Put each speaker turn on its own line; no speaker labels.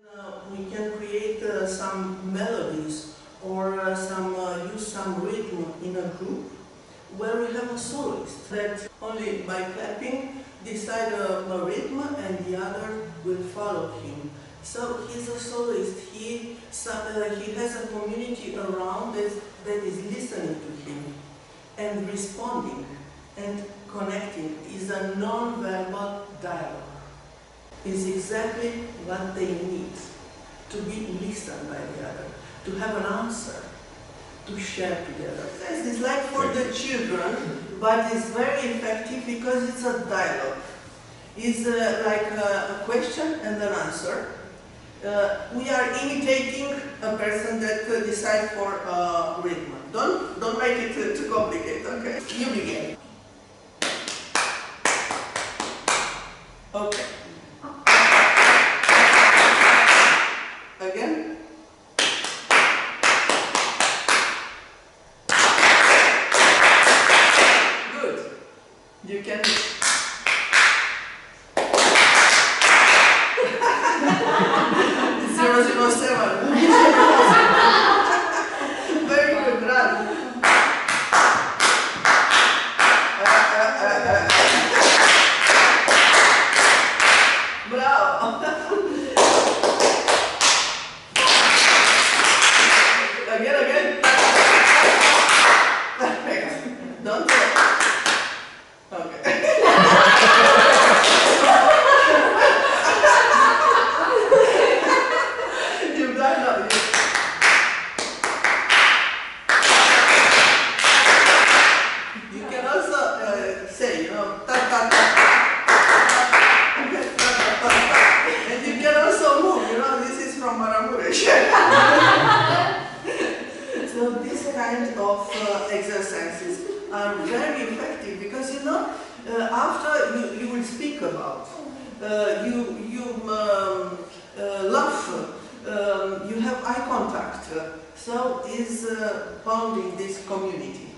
We can create some melodies or use some rhythm in a group where we have a soloist that only by clapping decide a rhythm and the other will follow him. So he's a soloist. He has a community around that is listening to him and responding and connecting. Is a non-verbal dialogue. Is exactly what they need, to be listened by the other, to have an answer, to share together. It's like for the children, but it's very effective because it's a dialogue. It's like a question and an answer. We are imitating a person that decides for rhythm. Don't make it too complicated, okay? You begin. Okay. Again. Good. You can. 007. Very good, run. Bravo. Again. Perfect. Don't okay. You've done that. You can also say, ta ta ta. And you can also move, this is from Maramuresh. So these kind of exercises are very effective because after you will speak about, you laugh, you have eye contact, so is bonding this community.